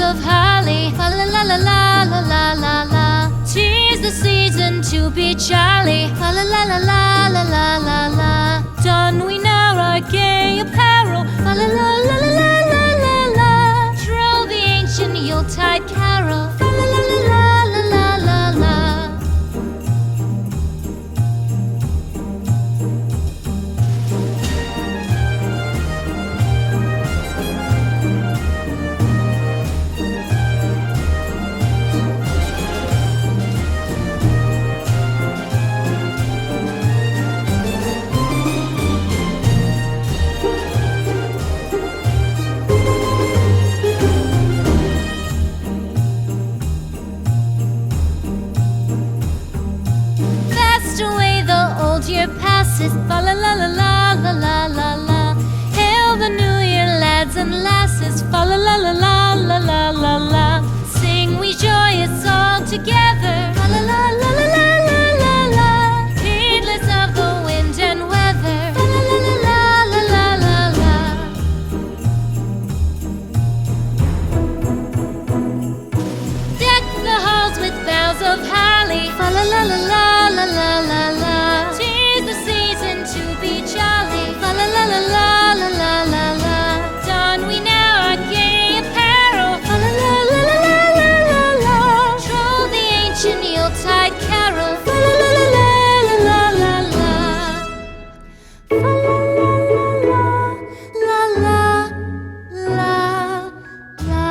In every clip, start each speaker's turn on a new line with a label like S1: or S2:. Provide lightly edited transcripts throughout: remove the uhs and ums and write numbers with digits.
S1: of holly. Fa la la la la la la la la. 'Tis the season to be jolly. Fa la la la la la la la la. Don we now our gay apparel. Fa la la la la la la la la. Troll the ancient Yuletide carol. Fa la la la la la la la la. Year passes, fa la la la la la la la la. Hail the new year, lads and lasses, fa la la la la la la la la. Sing we joyous all together, fa la la la la la la la la. Heedless of the wind and weather, fa la la la la la la la la. Deck the halls with boughs of holly, fa la la la la la la la la. La la la la la la la la. Don we now our gay apparel. La la la la la la la la. Troll the ancient Yuletide carol. La la la la la la la la. La la la la la.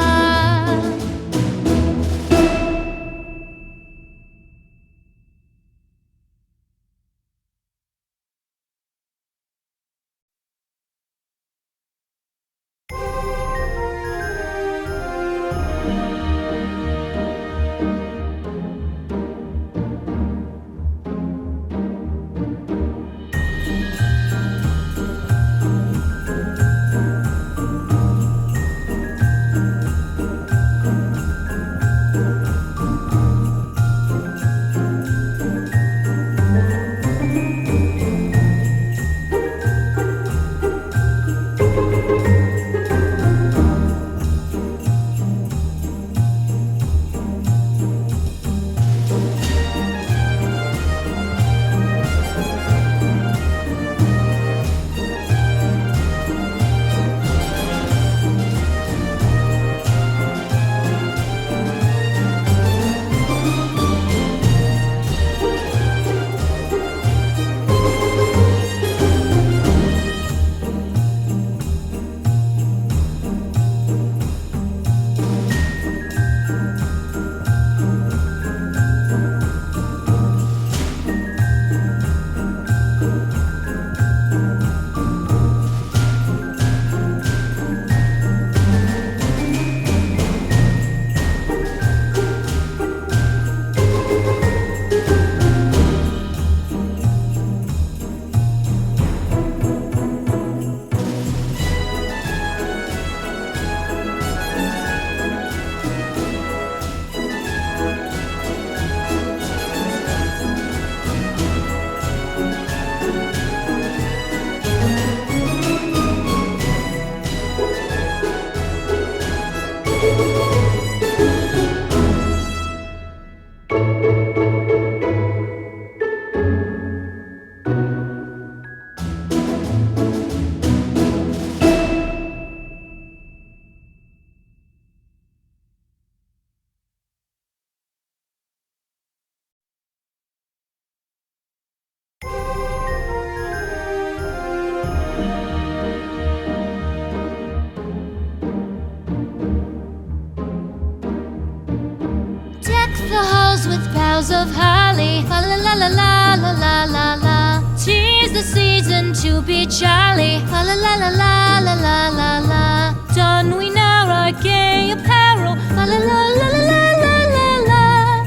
S1: Of holly, fa la la la la la la la la. 'Tis the season to be jolly, fa la la la la la la la la. Don we now our gay apparel, fa la la la la la la la la.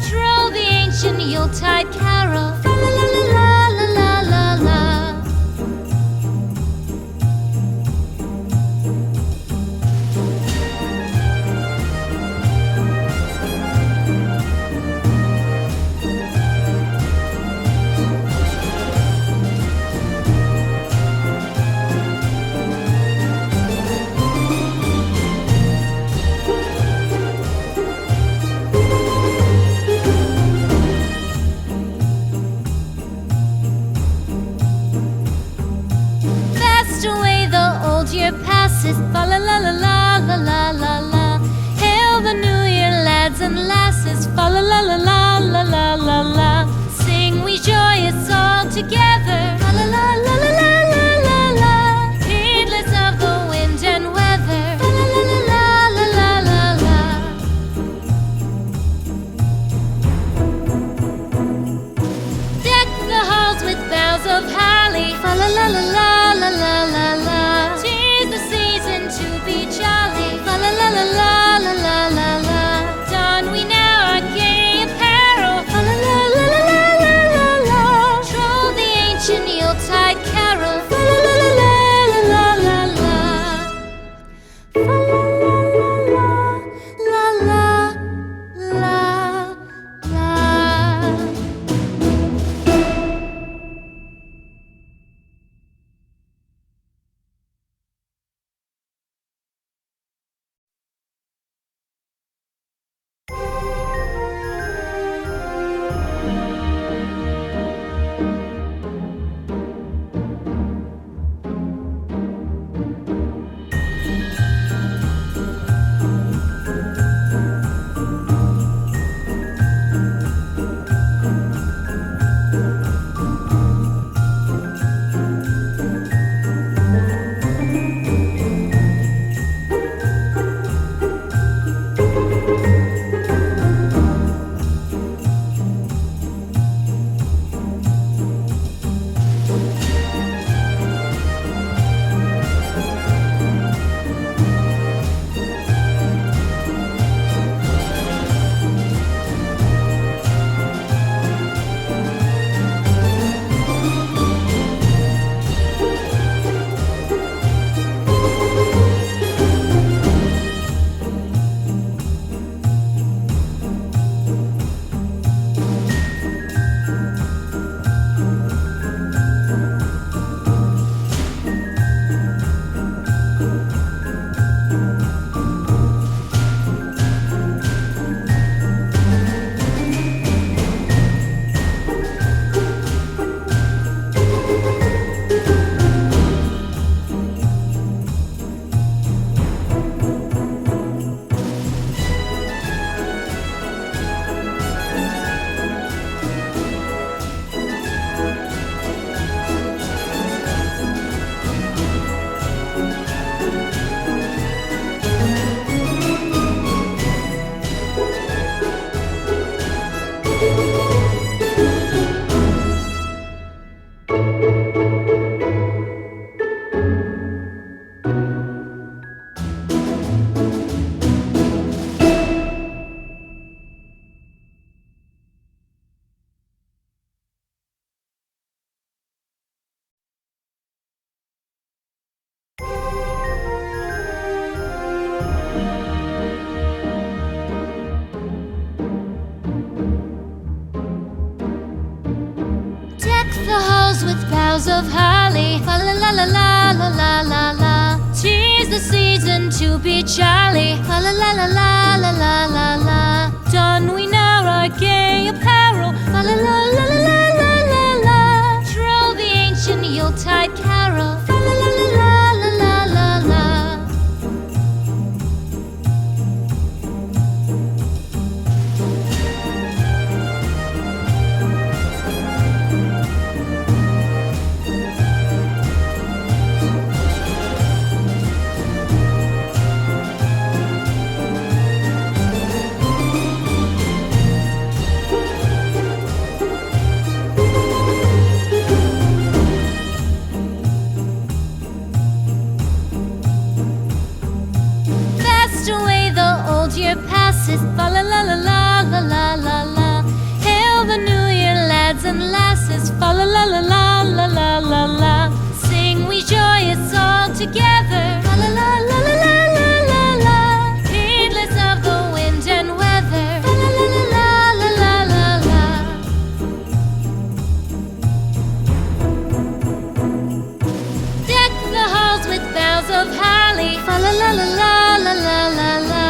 S1: Troll the ancient Yuletide carol, fa la la la la la la la la. together. La la la la la la la la la. Heedless of the wind and weather. La la la la la la la la. Deck the halls with boughs of holly. La la la la la la la la. 'Tis the season to be jolly. La la la la la la la la la. Don we now our gay apparel. La la la la la la la la. Troll the ancient Yuletide carol. La la la la la la la la. La la la la la. The halls with boughs of holly. La la la la la la la la la. 'Tis the season to be jolly. La la la la la la la la la. Don we now our gay apparel. La la la la la la la la la. Troll the ancient Yuletide carol. La la la la la la la la. Year passes, fa la la la la la la la la. Hail the new year, lads and lasses, fa la la la la la la la la. Sing we joyous all together, fa la la la la la la la la. Heedless of the wind and weather, fa la la la la la la la la. Deck the halls with boughs of holly, fa la la la la la la la la.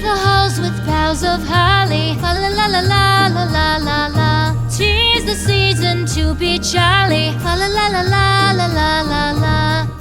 S1: the halls with boughs of holly. La la la la la la la la la. 'Tis the season to be jolly. La la la la la la la la la.